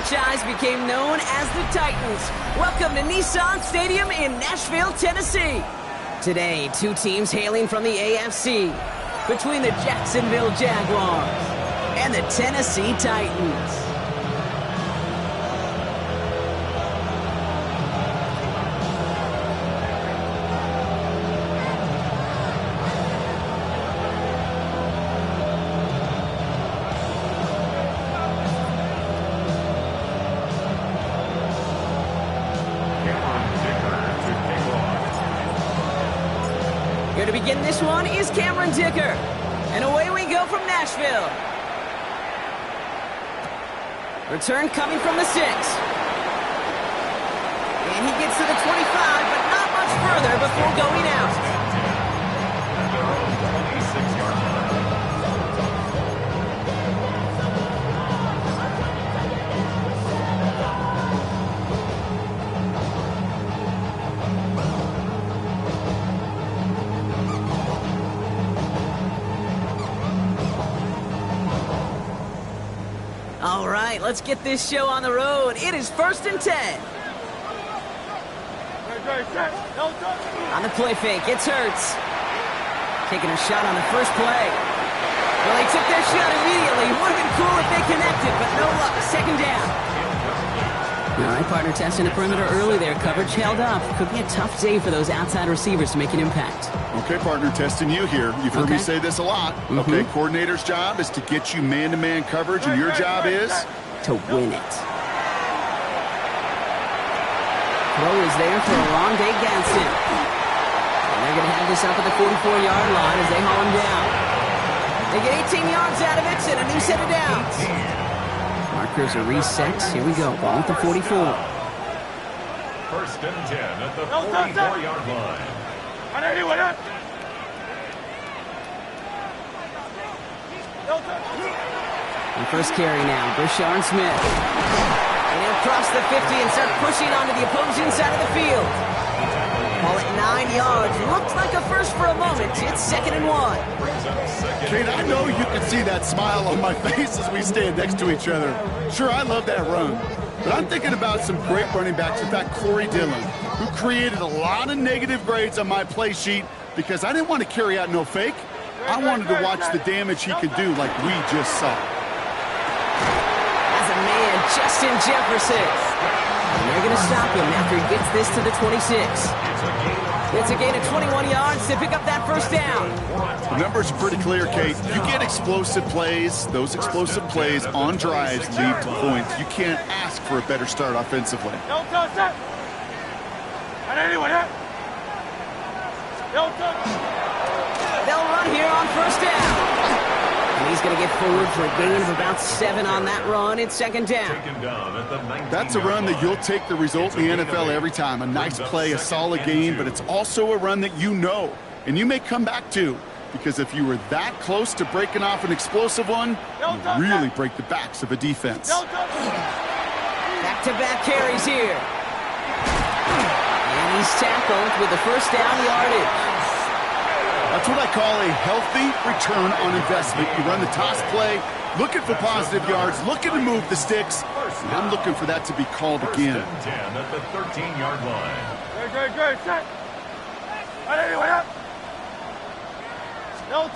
franchise became known as the Titans. Welcome to Nissan Stadium in Nashville, Tennessee. Today, two teams hailing from the AFC, between the Jacksonville Jaguars and the Tennessee Titans. Here to begin this one is Cameron Dicker. And away we go from Nashville. Return coming from the 6. And he gets to the 25, but not much further before going out. All right, let's get this show on the road. It is 1st and 10. On the play fake, it's Hurts. Taking a shot on the first play. Well, they took their shot immediately. Would have been cool if they connected, but no luck. 2nd down. All right, partner, testing the perimeter early there. Coverage held up. Could be a tough day for those outside receivers to make an impact. Okay, partner, testing you here. You've heard me say this a lot. Okay, coordinator's job is to get you man-to-man coverage, and your job is to win it. Throw is there for a long day Gadsden. And they're going to have this up at the 44-yard line as they haul him down. They get 18 yards out of it and a new set of downs. Markers are reset. Here we go. Ball at the 44. 1st and 10 at the 44-yard line. And first carry now, Brashard Smith. And he'll cross the 50 and start pushing onto the opposing side of the field. Ball at 9 yards. Looks like a first for a moment. It's 2nd and 1. Kate, I know you can see that smile on my face as we stand next to each other. Sure, I love that run. But I'm thinking about some great running backs. In fact, Corey Dillon, who created a lot of negative grades on my play sheet because I didn't want to carry out no fake. I wanted to watch the damage he could do like we just saw. As a man, Justin Jefferson. And they're going to stop him after he gets this to the 26. It's a gain of 21 yards to pick up that first down. The numbers are pretty clear, Kate. You get explosive plays. Those explosive plays on drives lead to points. You can't ask for a better start offensively. They'll run here on 1st down. And he's going to get forward for a gain of about 7 on that run. It's 2nd down. That's a run that you'll take the result in the NFL every time. A nice play, a solid game, but it's also a run that you know and you may come back to. Because if you were that close to breaking off an explosive one, you really break the backs of a defense. Back-to-back carries here. And he's tackled with the first down yardage. That's what I call a healthy return on investment. You run the toss play, looking for positive yards, looking to move the sticks. And I'm looking for that to be called again. 10 at the 13-yard line. On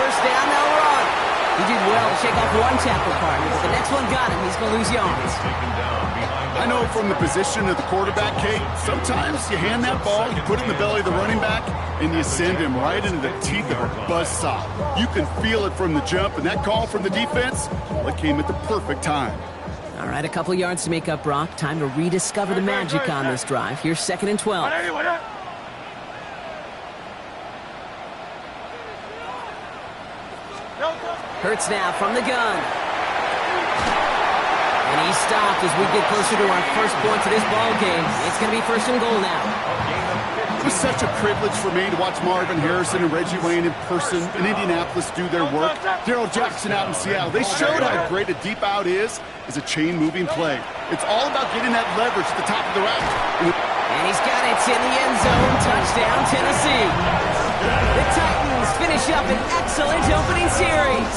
1st down, they'll run. He did well to shake off one tackle partner, but the next one got him. He's going to lose yards. I know from the position of the quarterback, Kate, sometimes you hand that ball, you put it in the belly of the running back, and you send him right into the teeth of a buzzsaw. You can feel it from the jump, and that call from the defense, well, it came at the perfect time. All right, a couple yards to make up, Brock. Time to rediscover the magic on this drive. Here's 2nd and 12. Hurts now from the gun. And he's stopped as we get closer to our first points of this ball game. It's going to be 1st and goal now. It was such a privilege for me to watch Marvin Harrison and Reggie Wayne in person in Indianapolis do their work. Darrell Jackson out in Seattle. They showed how great a deep out is as a chain-moving play. It's all about getting that leverage at the top of the route. And he's got it in the end zone. Touchdown, Tennessee. The Titans finish up an excellent opening series.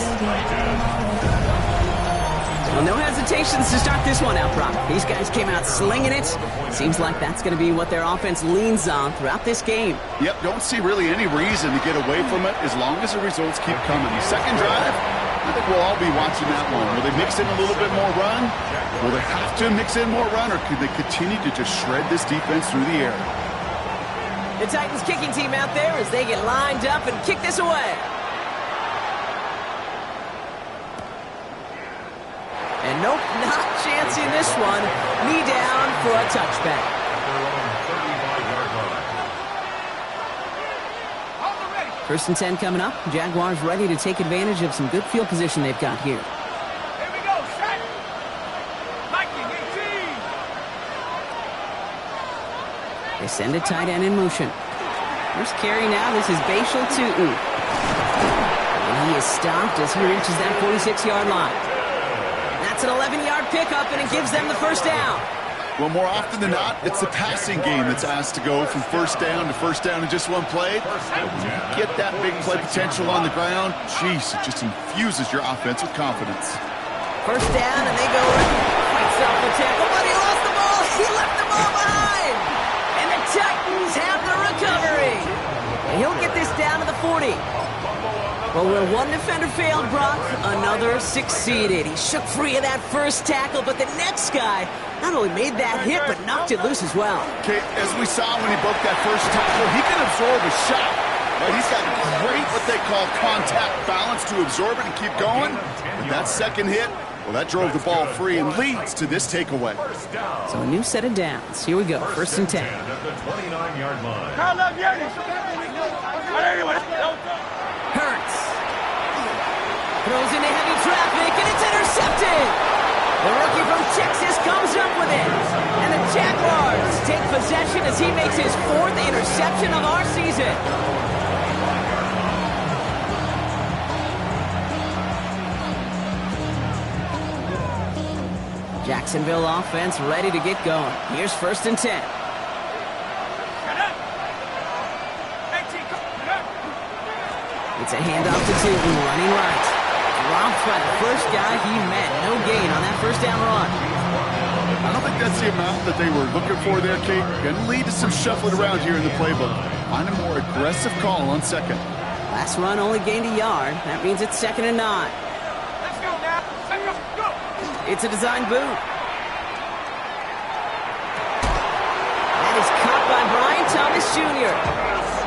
Well, no hesitations to start this one out, Brock. These guys came out slinging it. Seems like that's going to be what their offense leans on throughout this game. Yep, don't see really any reason to get away from it as long as the results keep coming. The second drive, I think we'll all be watching that one. Will they mix in a little bit more run? Will they have to mix in more run, or could they continue to just shred this defense through the air? The Titans kicking team out there as they get lined up and kick this away. And nope, not chancing this one. Knee down for a touchback. First and 10 coming up. Jaguars ready to take advantage of some good field position they've got here. Here we go, set. Mikey, 18. They send a tight end in motion. First carry now. This is Bashal Tutin. And he is stopped as he reaches that 46-yard line. That's an 11-yard pickup, and it gives them the first down. Well, more often than not, it's the passing game that's asked to go from first down in just one play. But when you get that big play potential on the ground, jeez, it just infuses your offense with confidence. First down, and they go fights off the tackle, but he lost the ball. He left the ball behind. And the Titans have the recovery. And he'll get this down to the 40. Well, where one defender failed, Brock, another succeeded. He shook free of that first tackle, but the next guy not only made that hit, but knocked it loose as well. Okay, as we saw when he broke that first tackle, he can absorb a shot. Right? He's got great, what they call contact balance to absorb it and keep going. But that second hit, well, that drove the ball free and leads to this takeaway. So a new set of downs. Here we go, first and 10. At the 29-yard line. Hurts. Throws into heavy traffic, and it's intercepted. The rookie from Texas comes up with it. And the Jaguars take possession as he makes his 4th interception of our season. Jacksonville offense ready to get going. Here's first and 10. It's a handoff to Tutin, running right. Dropped by the first guy he met. No gain on that first down run. I don't think that's the amount that they were looking for there, Kate. Going to lead to some shuffling around here in the playbook. Find a more aggressive call on second. Last run only gained a yard. That means it's 2nd and 9. Let's go now. Let's go. It's a design boot. That is caught by Brian Thomas Jr.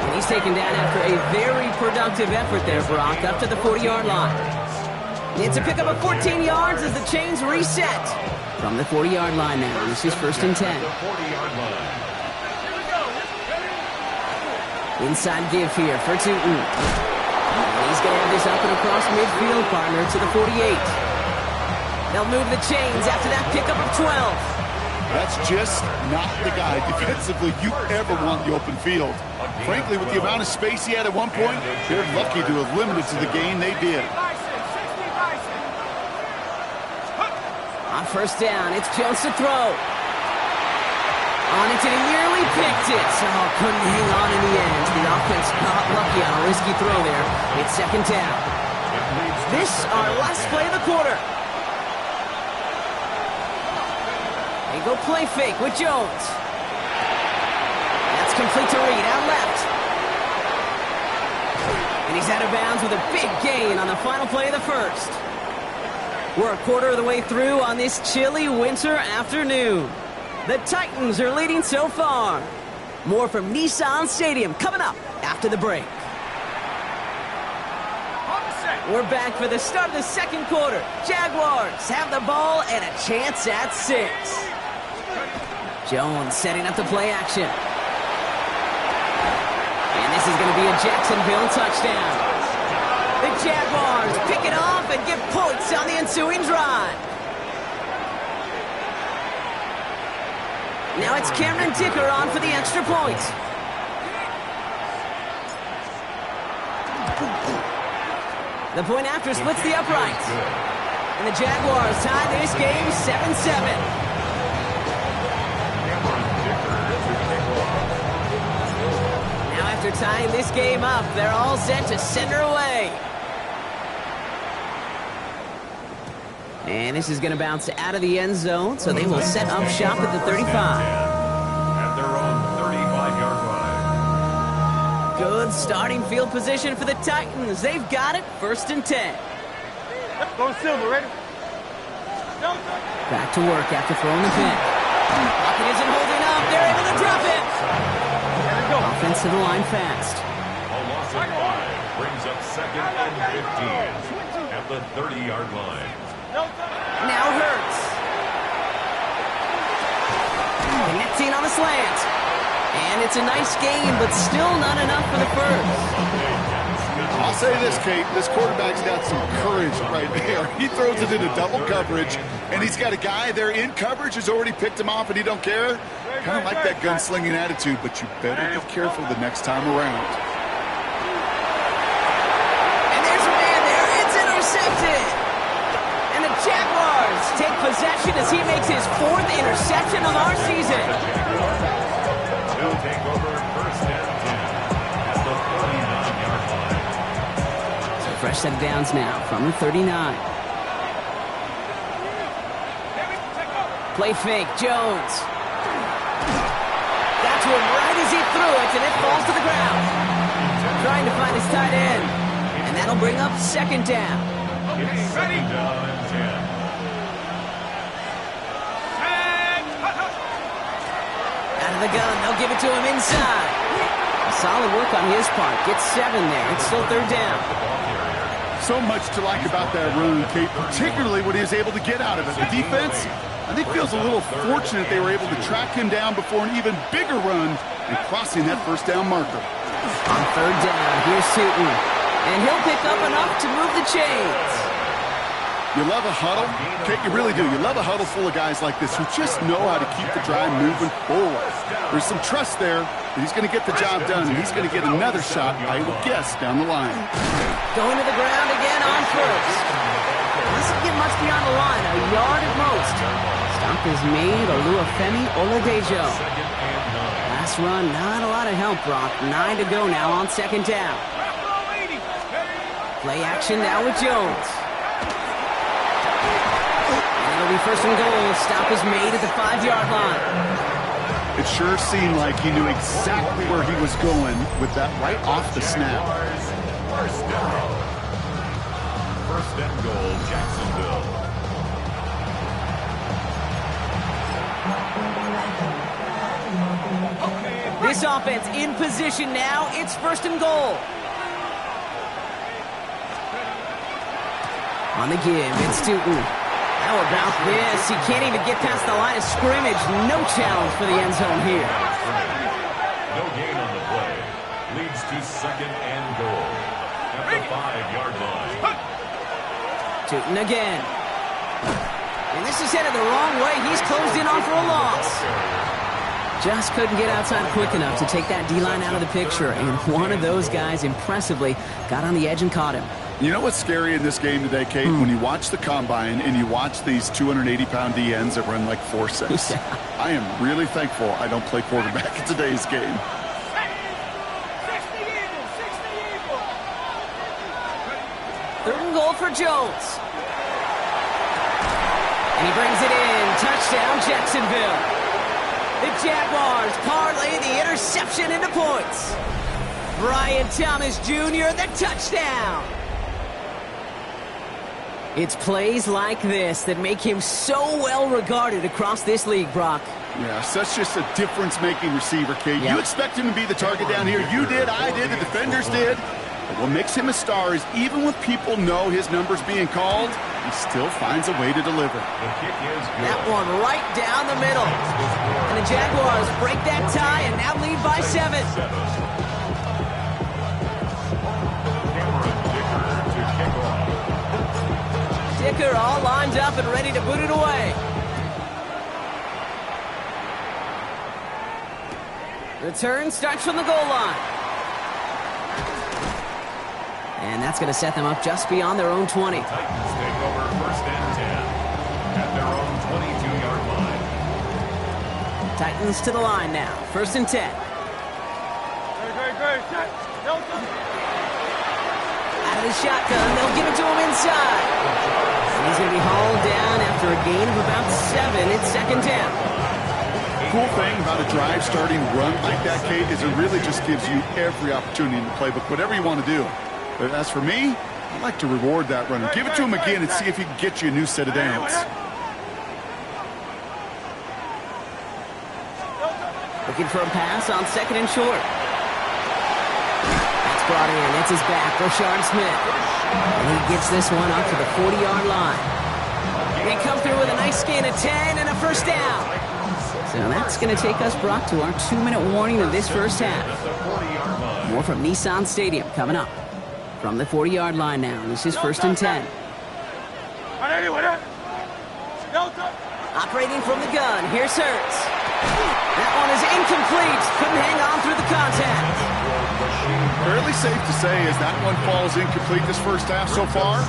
And he's taken down after a very productive effort there, Brock, up to the 40-yard line. It's a pickup of 14 yards as the chains reset. From the 40-yard line now, this is first and 10. Inside give here for Tutin. And he's going to have this up and across midfield, partner, to the 48. They'll move the chains after that pickup of 12. That's just not the guy defensively you ever want the open field. Frankly, with the amount of space he had at one point, they're lucky to have limited to the gain they did. On first down, it's Jones to throw. On it, and he nearly picked it. So couldn't hang on in the end. The offense got lucky on a risky throw there. It's second down. This our last play of the quarter. They go play fake with Jones. That's complete to Reed, out left. And he's out of bounds with a big gain on the final play of the first. We're a quarter of the way through on this chilly winter afternoon. The Titans are leading so far. More from Nissan Stadium coming up after the break. We're back for the start of the second quarter. Jaguars have the ball and a chance at 6. Jones setting up the play action. And this is going to be a Jacksonville touchdown. The Jaguars pick it off and get points on the ensuing drive. Now it's Cameron Dicker on for the extra point. The point after splits the uprights. And the Jaguars tie this game 7-7. After tying this game up, they're all set to send her away. And this is going to bounce out of the end zone, so they will set up shop at the 35. At their own 35-yard line. Good starting field position for the Titans. They've got it, 1st and 10. Go Silver, ready? Back to work after throwing the pin. Lockett isn't holding up. They're able to drop it. Offense to the line fast. A loss of 5 brings up 2nd and 15 at the 30-yard line. Now Hurts. Connecting on a slant. And it's a nice game, but still not enough for the first. I'll say this, Kate. This quarterback's got some courage right there. He throws it into double coverage, and he's got a guy there in coverage who's already picked him off, and he don't care. Kind of like that gunslinging attitude, but you better be careful the next time around. And there's a man there. It's intercepted. And the Jaguars take possession as he makes his 4th interception of our season. They'll take over 1st and 10 at the 49-yard line. So fresh set of downs now from the 39. Play fake, Jones. Got to him right as he threw it, and it falls to the ground. Trying to find his tight end. And that'll bring up 2nd down. It's 2nd down and 10. Out of the gun, they'll give it to him inside. Solid work on his part. Gets 7 there. It's still 3rd down. So much to like about that run, Kate, particularly what he was able to get out of it. The defense, I think, feels a little fortunate they were able to track him down before an even bigger run and crossing that 1st down marker. On 3rd down, here's Sutton. And he'll pick up enough to move the chains. You love a huddle? Kate, you really do. You love a huddle full of guys like this who just know how to keep the drive moving forward. There's some trust there that he's going to get the job done, and he's going to get another shot, I would guess, down the line. Going to the ground again on 1st. Doesn't get much beyond the line, a yard at most. Stop is made, Oluwafemi Oladejo. Last run, not a lot of help, Brock. 9 to go now on 2nd down. Play action now with Jones. It'll be 1st and goal. Stop is made at the 5-yard line. It sure seemed like he knew exactly where he was going with that right off the snap. 1st and goal, Jacksonville. This offense in position now. It's 1st and goal. On the give, it's Sutton. How about this? He can't even get past the line of scrimmage. No challenge for the end zone here. No gain on the play. Leads to 2nd and goal at the 5-yard line. Sutton again. And this is headed the wrong way. He's closed in on for a loss. Just couldn't get outside quick enough to take that D-line out of the picture. And one of those guys impressively got on the edge and caught him. You know what's scary in this game today, Kate? When you watch the combine and you watch these 280-pound DNs that run like 4.6. Yeah. I am really thankful I don't play quarterback in today's game. 3rd and goal for Jones. And he brings it in. Touchdown, Jacksonville. The Jaguars parlay the interception into points. Brian Thomas Jr., the touchdown. It's plays like this that make him so well regarded across this league, Brock. Yeah, such just a difference-making receiver, Kate. Yep. You expect him to be the target down here. You did, I did, the defenders did. But what makes him a star is even when people know his number's being called, he still finds a way to deliver. The kick is good. That one right down the middle. And the Jaguars break that tie and now lead by 7. Dicker all lined up and ready to boot it away. Return starts from the goal line. And that's going to set them up just beyond their own 20. Titans take over 1st and 10 at their own 22-yard line. Titans to the line now. 1st and 10. Out of the shotgun, they'll give it to him inside. And He's going to be hauled down after a gain of about 7. It's second down. Cool thing about a drive starting run like that, Kate, is it really just gives you every opportunity in the playbook, whatever you want to do. But as for me, I like to reward that runner. Give it to him again and see if he can get you a new set of downs. Looking for a pass on second and short. That's brought in. It's his back, Rashard Smith. And he gets this one up to the 40-yard line. They come through with a nice gain of 10 and a first down. So that's going to take us, Brock, to our 2-minute warning of this first half. More from Nissan Stadium coming up. From the 40-yard line now. This is first and 10. Operating from the gun. Here's Hurts. That one is incomplete. Couldn't hang on through the contact. Fairly safe to say as that one falls incomplete this first half so far,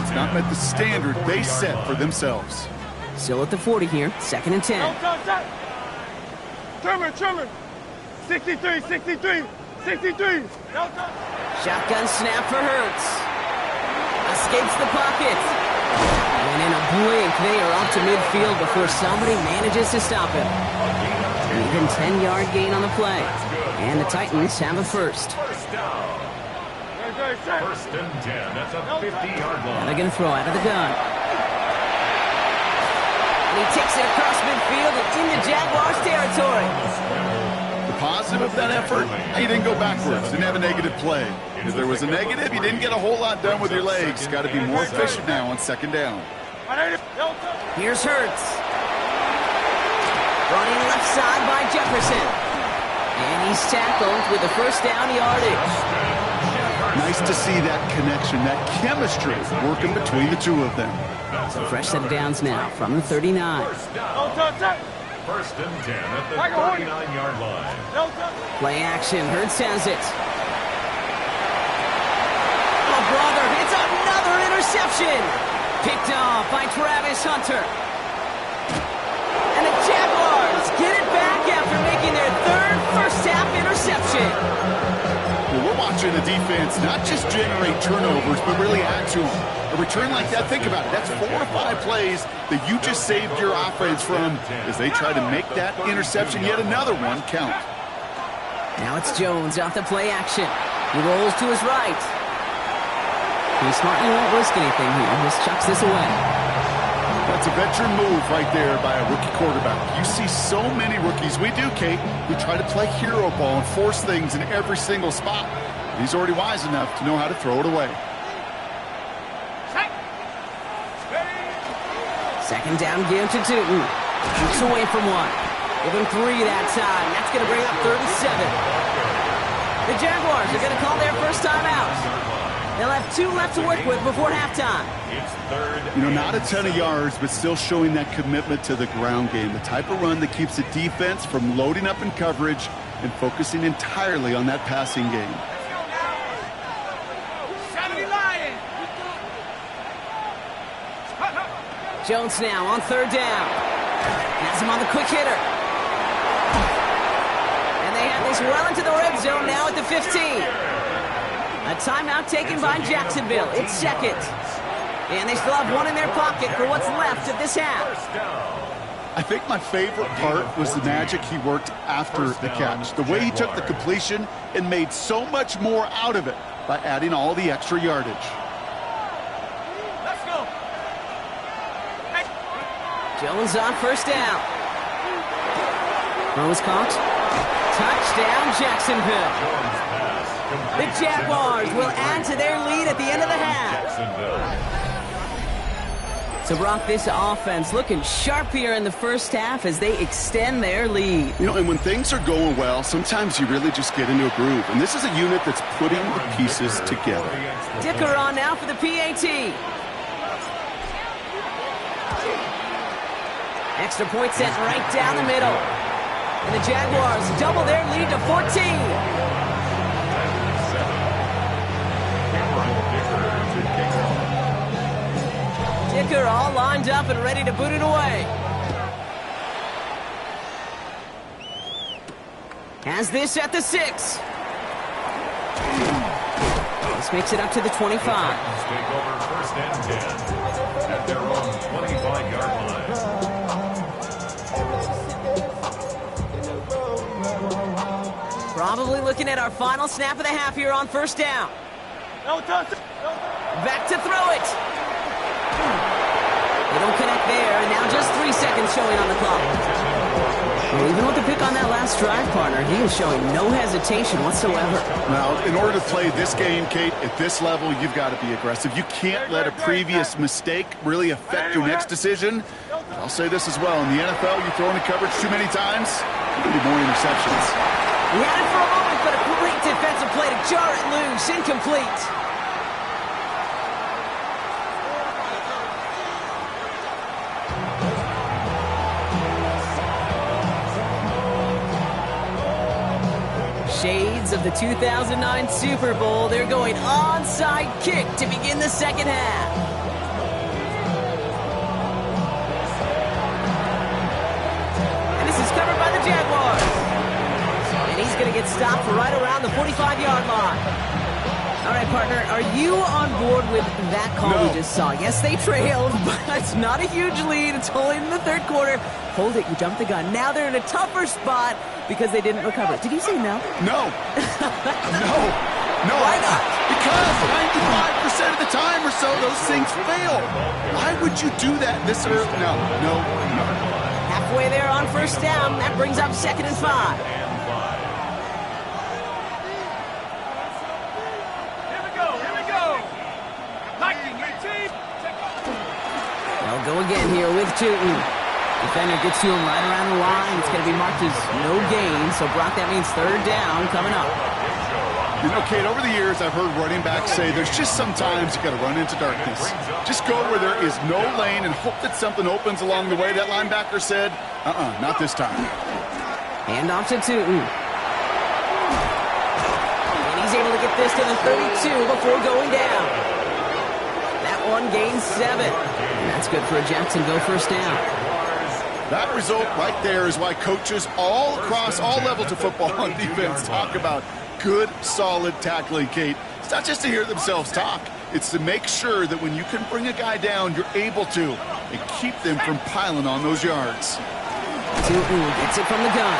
it's not met the standard they set for themselves. Still at the 40 here. Second and 10. Trimmer. 63. Shotgun snap for Hurts. Escapes the pocket. And in a blink, they are up to midfield before somebody manages to stop him. An even 10-yard gain on the play. And the Titans have a first. First and 10. That's a 50-yard line. They're going to throw out of the gun. And he takes it across midfield and into Jaguars territory. The positive of that effort, he didn't go backwards, didn't have a negative play. If there was a negative, you didn't get a whole lot done with your legs. Got to be more efficient now on second down. Here's Hurts. Running left side by Jefferson. And he's tackled with the first down yardage. Nice to see that connection, that chemistry working between the two of them. So fresh set of downs now from the 39. First and 10 at the 39-yard line. Play action. Hurts has it. Oh, brother. It's another interception. Picked off by Travis Hunter. And the Jaguars get it back after making their third first-half interception. Well, we're watching the defense not just generate turnovers, but really add to them. A return like that, think about it. That's 4 or 5 plays that you just saved your offense from as they try to make that interception, yet another one, count. Now it's Jones off the play action. He rolls to his right. He's smart and won't risk anything here. Just chucks this away. That's a veteran move right there by a rookie quarterback. You see so many rookies, we do, Kate, who try to play hero ball and force things in every single spot. He's already wise enough to know how to throw it away. Second down give to Tootin. Shoots away from one. Give him 3 that time. That's going to bring up 37. The Jaguars are going to call their first time out. They'll have 2 left to work with before halftime. You know, not a ton of yards, but still showing that commitment to the ground game. The type of run that keeps the defense from loading up in coverage and focusing entirely on that passing game. Jones now on third down. Has him on the quick hitter. And they have this well into the red zone now at the 15. A timeout taken by Jacksonville. It's second. And they still have 1 in their pocket for what's left of this half. I think my favorite part was the magic he worked after the catch. The way he took the completion and made so much more out of it by adding all the extra yardage. Let's go. Jones on first down. Throw is caught. Touchdown, Jacksonville. The Jaguars will add to their lead at the end of the half. So, Brock, this offense looking sharp here in the first half as they extend their lead. You know, and when things are going well, sometimes you really just get into a groove. And this is a unit that's putting the pieces together. Dicker on now for the PAT. Extra point set right down the middle. And the Jaguars double their lead to 14. Dicker all lined up and ready to boot it away. Has this at the 6. This makes it up to the 25. Take over first and 10 at at their own 25-yard line. Probably looking at our final snap of the half here on first down. Back to throw it. They don't connect there, and now just 3 seconds showing on the clock. Well, even with the pick on that last drive, partner, he is showing no hesitation whatsoever. Now, in order to play this game, Kate, at this level, you've got to be aggressive. You can't let a previous mistake really affect your next decision. I'll say this as well. In the NFL, you throw into coverage too many times, there'll be more interceptions. We had it for a moment, but a great defensive play to jar it loose. Incomplete. Shades of the 2009 Super Bowl. They're going onside kick to begin the second half. And this is covered by the Jaguars. And he's going to get stopped for right around the 45-yard line. All right, partner, are you on board with that call we just saw? Yes, they trailed, but it's not a huge lead. It's only in the third quarter. Hold it, you jumped the gun. Now they're in a tougher spot because they didn't recover. Did you say no? No. No. Why not? Because 95% of the time or so, those things fail. Why would you do that this early? No. Halfway there on first down. That brings up 2nd and 5. They'll go again here with Tootin. Defender gets to him right around the line. It's going to be marked as no gain. So, Brock, that means third down coming up. You know, Kate, over the years, I've heard running backs say there's just sometimes you got to run into darkness. Just go where there is no lane and hope that something opens along the way. That linebacker said, not this time. Hand off to Tootin. And he's able to get this to the 32 before going down. That one gains 7. And that's good for a Jacksonville first down. That result right there is why coaches all across all levels of football on defense talk about good, solid tackling, Kate. It's not just to hear themselves talk. It's to make sure that when you can bring a guy down, you're able to, and keep them from piling on those yards. Tootin gets it from the gun.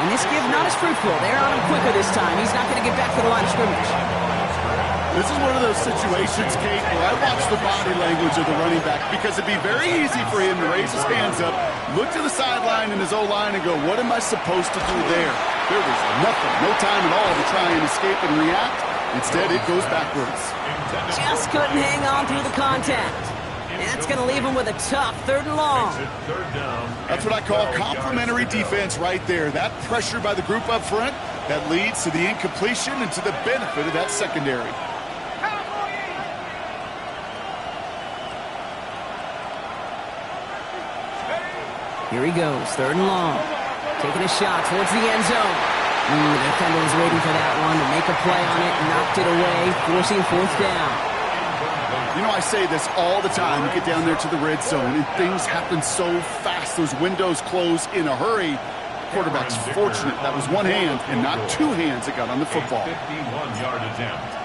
And this give not as fruitful. They're on him quicker this time. He's not going to get back to the line of scrimmage. This is one of those situations, Kate, where I watch the body language of the running back because it'd be very easy for him to raise his hands up, look to the sideline in his O-line and go, what am I supposed to do there? There was nothing, no time at all to try and escape and react. Instead, it goes backwards. Just couldn't hang on through the contact. And that's going to leave him with a tough 3rd and long. That's what I call complementary defense right there. That pressure by the group up front, that leads to the incompletion and to the benefit of that secondary. Here he goes, 3rd and long. Taking a shot towards the end zone. The defender was waiting for that one to make a play on it, knocked it away, forcing 4th down. You know, I say this all the time. You get down there to the red zone, and things happen so fast. Those windows close in a hurry. Quarterback's fortunate. That was one hand and not 2 hands that got on the football. 51-yard attempt.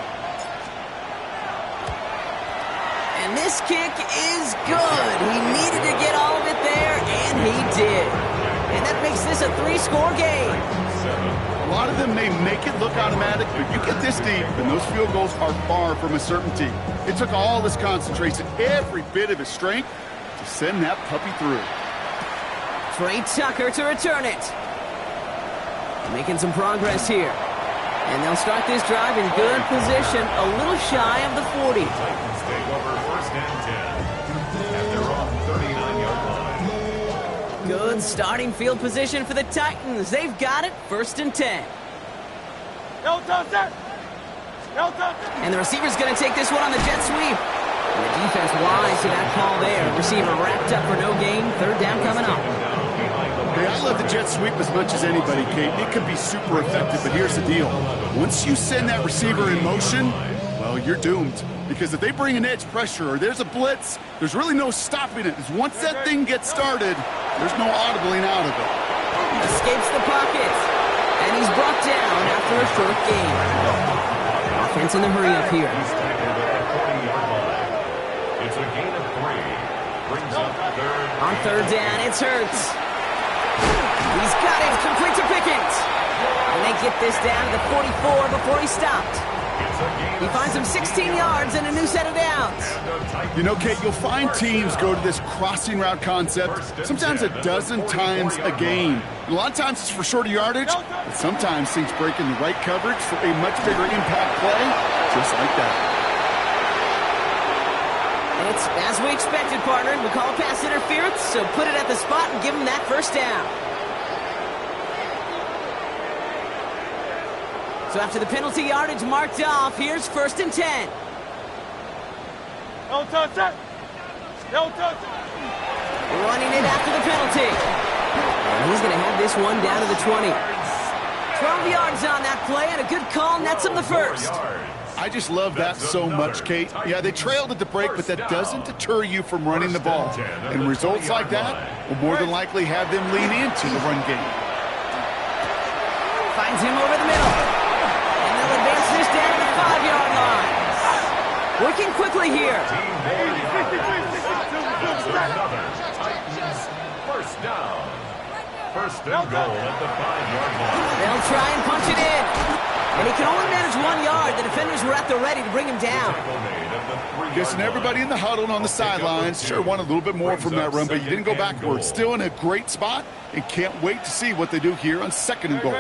And this kick is good. He needed to get all of it there, and he did. And that makes this a 3-score game. A lot of them may make it look automatic, but you get this deep, and those field goals are far from a certainty. It took all his concentration, every bit of his strength, to send that puppy through. Trey Tucker to return it. Making some progress here. And they'll start this drive in good position, a little shy of the 40. Titans take over 1st and 10 at their own 39-yard line. Good starting field position for the Titans. They've got it, 1st and 10. And the receiver's going to take this one on the jet sweep. And the defense wise to that call there. Receiver wrapped up for no gain. 3rd down coming up. Hey, I love the jet sweep as much as anybody, Kate. It can be super effective, but here's the deal. Once you send that receiver in motion, well, you're doomed. Because if they bring an edge pressure or there's a blitz, there's really no stopping it. Once that thing gets started, there's no audibling out of it. Escapes the pocket. And he's brought down after a short gain. Offense in the hurry up here. It's a gain of 3. Brings up third. On third down, it's Hurts. He's got it, complete to Pickens. And they get this down to the 44 before he stopped. He finds him 16 yards and a new set of downs. You know, Kate, you'll find teams go to this crossing route concept sometimes a dozen times a game. A lot of times it's for shorter yardage, but sometimes things break in the right coverage for a much bigger impact play, just like that. And it's as we expected, partner. We call pass interference, so put it at the spot and give him that first down. So after the penalty yardage marked off, here's 1st and 10. Don't touch it. Don't touch it. Running it after the penalty. And he's going to have this one down to the 20. 12 yards on that play, and a good call nets him the first. I just love that so much, Kate. Yeah, they trailed at the break, but that doesn't deter you from running the ball. And results like that will more than likely have them lean into the run game. Finds him over the middle. And they'll advance this down to the 5-yard line. Working quickly here. First down. First and goal at the 5-yard line. They'll try and punch it in. And he can only manage 1 yard. The defenders were at the ready to bring him down. Guessing everybody in the huddle and on the sidelines sure want a little bit more from that run, but you didn't go backwards. Still in a great spot, and can't wait to see what they do here on 2nd and goal.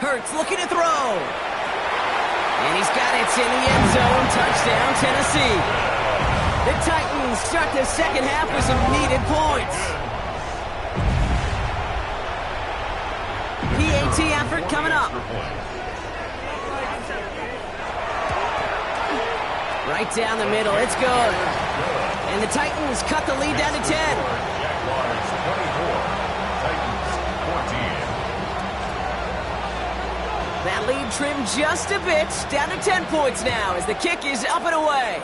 Hurts looking to throw. And he's got it in the end zone. Touchdown, Tennessee. The Titans start the second half with some needed points. PAT effort coming up. Right down the middle. It's good. And the Titans cut the lead down to 10. Jaguars 24. Titans 14. That lead trimmed just a bit. Down to 10 points now as the kick is up and away.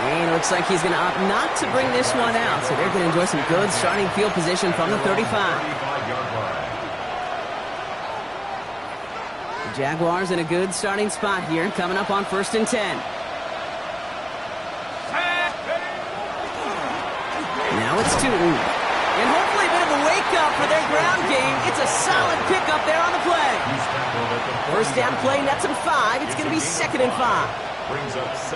And it looks like he's going to opt not to bring this one out. So they're going to enjoy some good starting field position from the 35. 35-yard line. The Jaguars in a good starting spot here, coming up on 1st and 10. Now it's Tootin. And hopefully a bit of a wake-up for their ground game. It's a solid pickup there on the play. First down play, nets him 5. It's going to be 2nd and 5.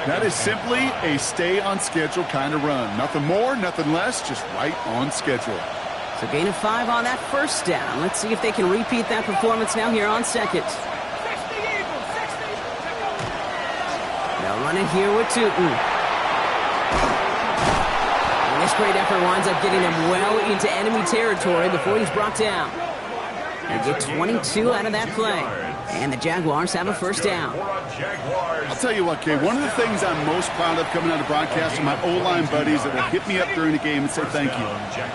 That is simply a stay-on-schedule kind of run. Nothing more, nothing less, just right on schedule. So gain of 5 on that first down. Let's see if they can repeat that performance now here on 2nd. Now running here with Tootin. And this great effort winds up getting them well into enemy territory before he's brought down. They get 22 out of that play. And the Jaguars have a first down. I'll tell you what, Kay, one of the things I'm most proud of coming out of broadcast are my O-line buddies that will hit me up during the game and say thank you.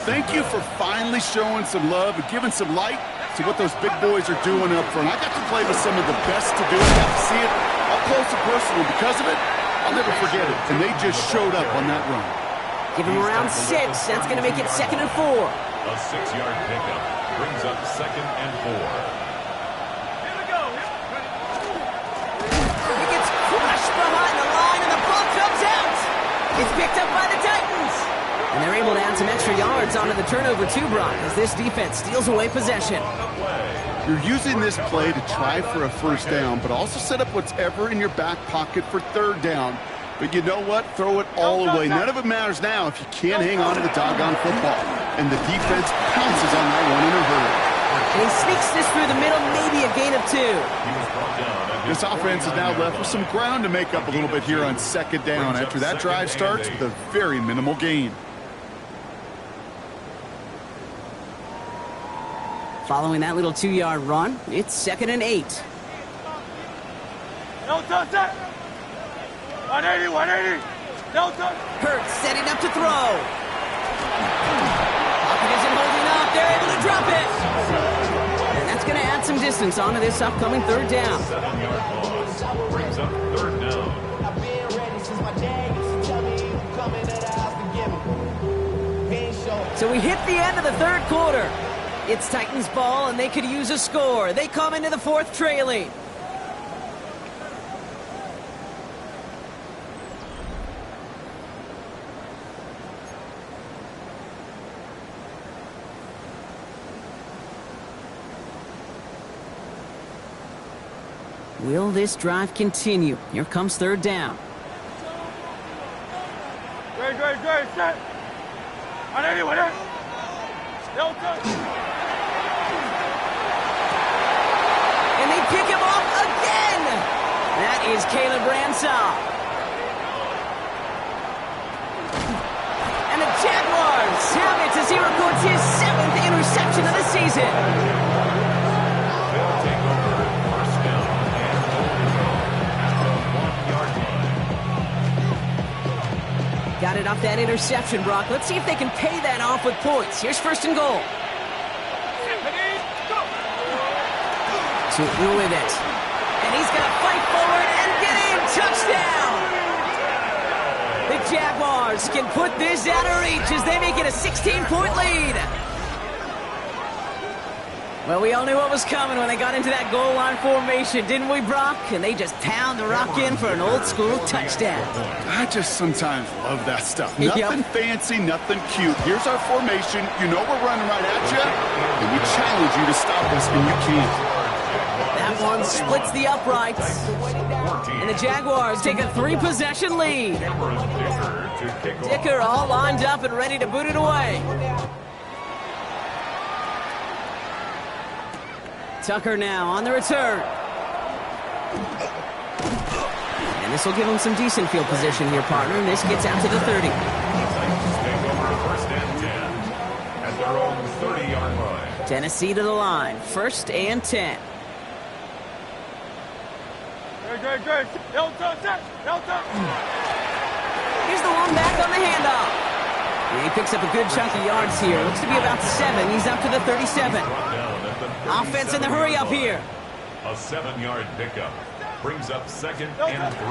Thank you for finally showing some love and giving some light to what those big boys are doing up front. I got to play with some of the best to do it. I got to see it up close and personal. Because of it, I'll never forget it. And they just showed up on that run. Give him around 6. That's going to make it 2nd and 4. A 6-yard pickup brings up 2nd and 4. Behind the line, and the ball comes out. It's picked up by the Titans. And they're able to add some extra yards onto the turnover too, Brock, as this defense steals away possession. You're using this play to try for a first down, but also set up whatever in your back pocket for 3rd down. But you know what? Throw it all away. None of it matters now if you can't hang on to the doggone football. And the defense pounces on that one in a hurry. And he sneaks this through the middle, maybe a gain of 2. This offense is now left with some ground to make up a little bit here on 2nd down after that drive starts with a very minimal gain. Following that little 2-yard run, it's 2nd and 8. Don't touch that. 180, 180. Don't touch. Hurts setting up to throw. Pocket isn't holding up. They're able to drop it. And that's going to add some distance onto this upcoming 3rd down. 7-yard loss brings up 3rd down. So we hit the end of the 3rd quarter. It's Titans ball, and they could use a score. They come into the 4th trailing. Will this drive continue? Here comes third down. Great, set. 180, 180. No touch. And they pick him off again. That is Caleb Ransom. And the Jaguars have it as he records his 7th interception of the season. They'll take over first down and goal to go at the 1-yard line. Got it off that interception, Brock. Let's see if they can pay that off with points. Here's first and goal. Tutu with it. And he's going to fight forward and get in. Touchdown! The Jaguars can put this out of reach as they make it a 16-point lead. Well, we all knew what was coming when they got into that goal line formation, didn't we, Brock? And they just pound the rock in for an old-school touchdown. I just sometimes love that stuff. Nothing fancy, nothing cute. Here's our formation. You know we're running right at you, and we challenge you to stop us, and you can't. That one splits the uprights. And the Jaguars take a 3-possession lead. Dicker all lined up and ready to boot it away. Tucker now on the return. And this will give him some decent field position here, partner. And this gets out to the 30. Take over first and 10 at their own 30-yard line. Tennessee to the line. First and 10. Great. No touch. Here's the one back on the handoff. And he picks up a good chunk of yards here. Looks to be about 7. He's up to the 37. Offense in the hurry up here. A 7-yard pickup brings up second and 3.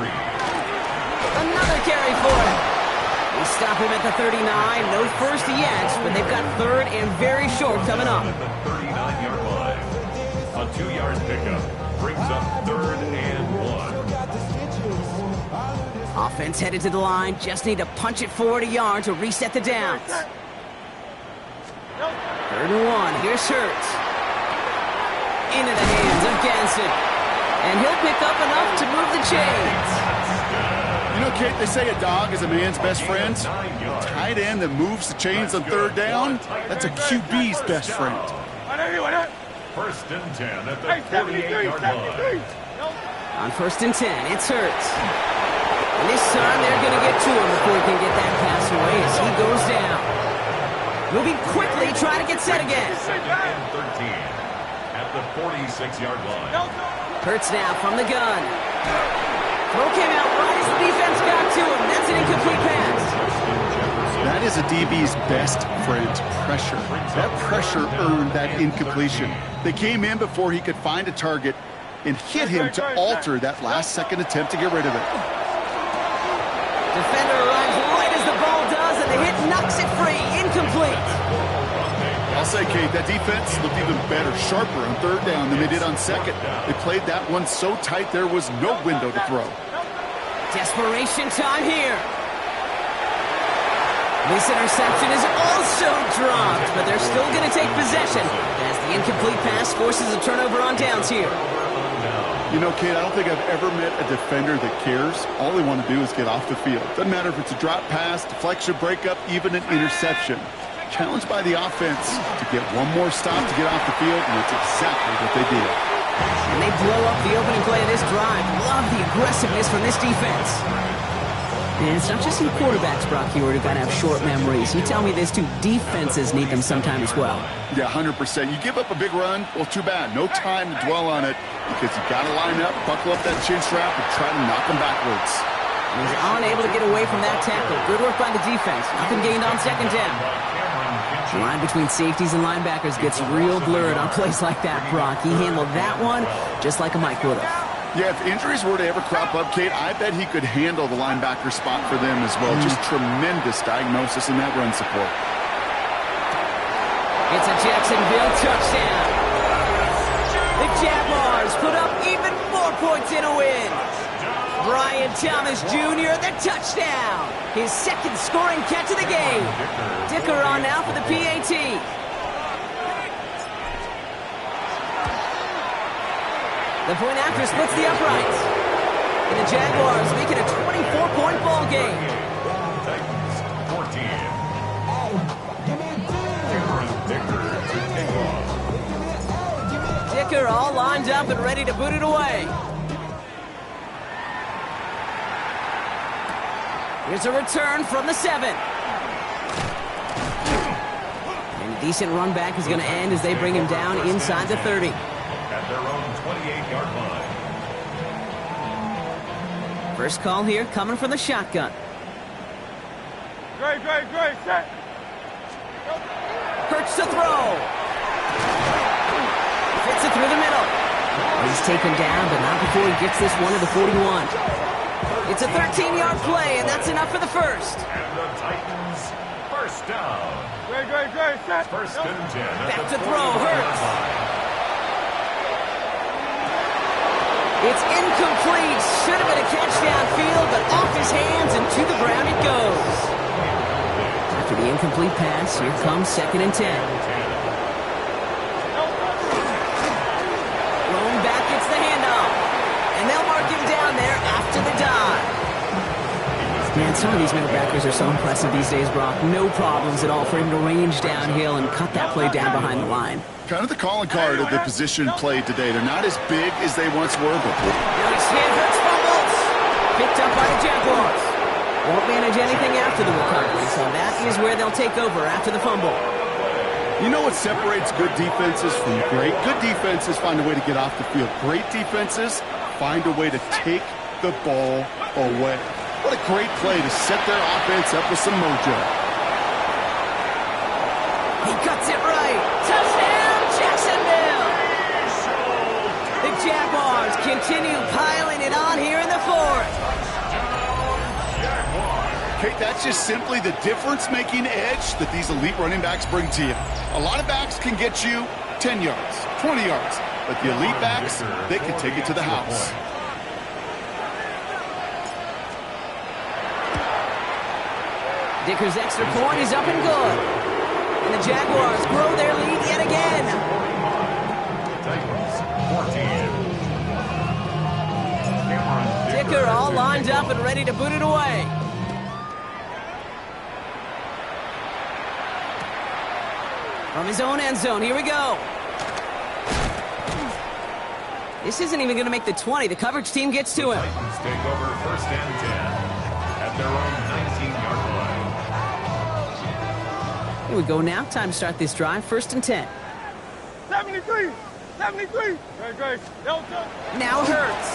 Another carry for him. They stop him at the 39. No first yet, but they've got third and very short coming up. At the 39-yard line. A 2-yard pickup brings up third and 1. Offense headed to the line. Just need to punch it forward a yard to reset the downs. Third and 1. Here's Hurts. Into the hands of Ganson. And he'll pick up enough to move the chains. You know, Kate, they say a dog is a man's best friend. A tight end that moves the chains on third down, that's a QB's best friend. 180. First and 10 at the 48-yard line. On first and 10, it's Hurts. And this time they're going to get to him before he can get that pass away as he goes down. Moving quickly, trying to get set again. Second and 13 at the 46-yard line. Hurts now from the gun. Throw came out right as the defense got to him. That's an incomplete pass. That is a DB's best friend, pressure. That pressure earned that incompletion. They came in before he could find a target and hit him to alter that last-second attempt to get rid of it. Defender arrives right as the ball does, and the hit knocks it free. Incomplete. I'll say, Kate, that defense looked even better, sharper on third down than they did on second. They played that one so tight there was no window to throw. Desperation time here. This interception is also dropped, but they're still going to take possession as the incomplete pass forces a turnover on downs here. You know, Kate, I don't think I've ever met a defender that cares. All they want to do is get off the field. Doesn't matter if it's a drop pass, deflection, breakup, even an interception. Challenged by the offense to get one more stop to get off the field, and it's exactly what they did. And they blow up the opening play of this drive. Love the aggressiveness from this defense. And it's not just some quarterbacks, Brock, here who've got to have short memories. You tell me this too, defenses need them sometime as well. Yeah, 100%. You give up a big run, well, too bad. No time to dwell on it because you got to line up, buckle up that chin strap, and try to knock them backwards. And he's unable to get away from that tackle. Good work by the defense. Nothing gained on second down. The line between safeties and linebackers gets real blurred on plays like that, Brock. He handled that one just like a Mike would have. Yeah, if injuries were to ever crop up, Kate, I bet he could handle the linebacker spot for them as well. Just tremendous diagnosis in that run support. It's a Jacksonville touchdown. The Jaguars put up even more points in a win. Brian Thomas Jr., the touchdown. His second scoring catch of the game. Dicker on now for the PAT. The point after splits the uprights. And the Jaguars make it a 24-point ball game. Titans 14. Dicker to take off. Dicker all lined up and ready to boot it away. Here's a return from the 7. And a decent run back is going to end as they bring him down inside the 30. At their own 28-yard line. First call here coming from the shotgun. Great, set. Hurts to throw. Fits it through the middle. He's taken down, but not before he gets this one to the 41. It's a 13-yard play, and that's enough for the first. And the Titans first down. Great, set. First and 10. Back to throw, Hurts. It's incomplete. Should have been a catch downfield, but off his hands and to the ground it goes. After the incomplete pass, here comes 2nd and 10. Thrown back gets the handoff. And they'll mark him down there after the dive. Man, some of these middle backers are so impressive these days, Brock. No problems at all for him to range downhill and cut that play down behind the line. Kind of the calling card of the position played today. They're not as big as they once were, but Billy Stanford's fumbles. Picked up by the Jaguars. Won't manage anything after the recovery, so that is where they'll take over after the fumble. you know what separates good defenses from great? Good defenses find a way to get off the field. Great defenses find a way to take the ball away. What a great play to set their offense up with some mojo. He cuts it right. Touchdown, Jacksonville! The Jaguars continue piling it on here in the fourth. Kate, that's just simply the difference-making edge that these elite running backs bring to you. A lot of backs can get you 10 yards, 20 yards, but the elite backs, they can take it to the house. Dicker's extra point is up and good. And the Jaguars grow their lead yet again. Dicker all lined up and ready to boot it away. From his own end zone, here we go. This isn't even going to make the 20. The coverage team gets to him. Titans take over 1st and 10 at their own 19-yard line. Here we go now. Time to start this drive. 1st and 10. 73. Great. Now Hurts.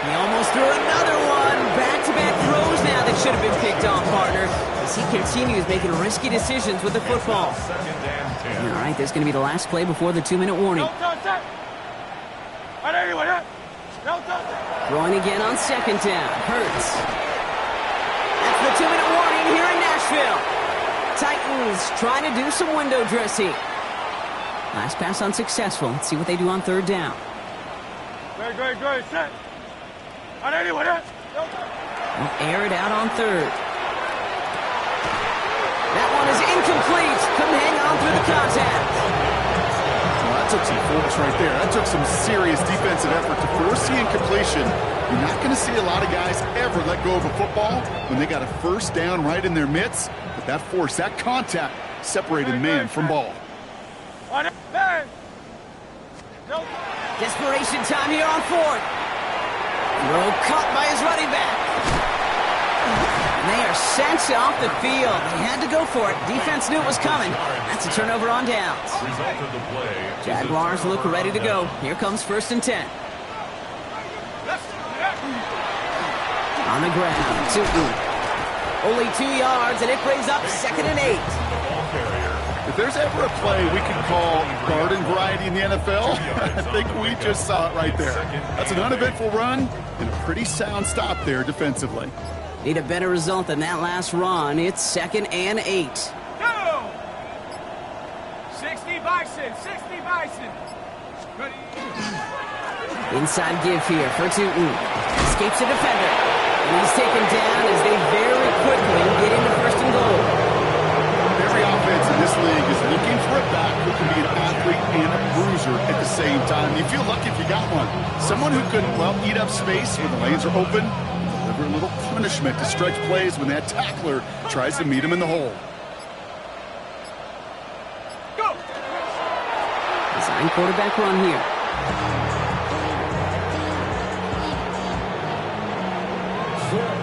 He almost threw another one. Back-to-back throws now that should have been picked off, partner, as he continues making risky decisions with the football. 2nd and 10. All right, there's going to be the last play before the 2-minute warning. Throwing again on 2nd down. Hurts. That's the 2-minute warning here in Nashville. Titans trying to do some window dressing. Last pass unsuccessful. Let's see what they do on 3rd down. Great. Set. They'll air it out on 3rd. That one is incomplete. Couldn't hang on through the contact. Well, that took some force right there. That took some serious defensive effort to force the incompletion. You're not going to see a lot of guys ever let go of a football when they got a 1st down right in their midst. But that force, that contact, separated man from ball. Desperation time here on 4th. Throw caught by his running back. And they are sent off the field. They had to go for it. Defense knew it was coming. That's a turnover on downs. Result of the play. Jaguars look ready to go. Here comes 1st and 10. On the ground. Only 2 yards, and it brings up 2nd and 8. If there's ever a play we can call garden variety in the NFL, I think we just saw it right there. That's an uneventful run and a pretty sound stop there defensively. Need a better result than that last run. It's 2nd and 8. Go! 60 Bison. Inside give here for Tootin. Escapes a defender. And he's taken down as they very quickly get into 1st and goal. Every offense in this league is looking for a back who can be an athlete and a bruiser pressure at the same time. You feel lucky if you got one. Someone who could, well, eat up space when the lanes are open, deliver a little punishment to stretch plays when that tackler tries to meet him in the hole. Go! Design quarterback run here. Set.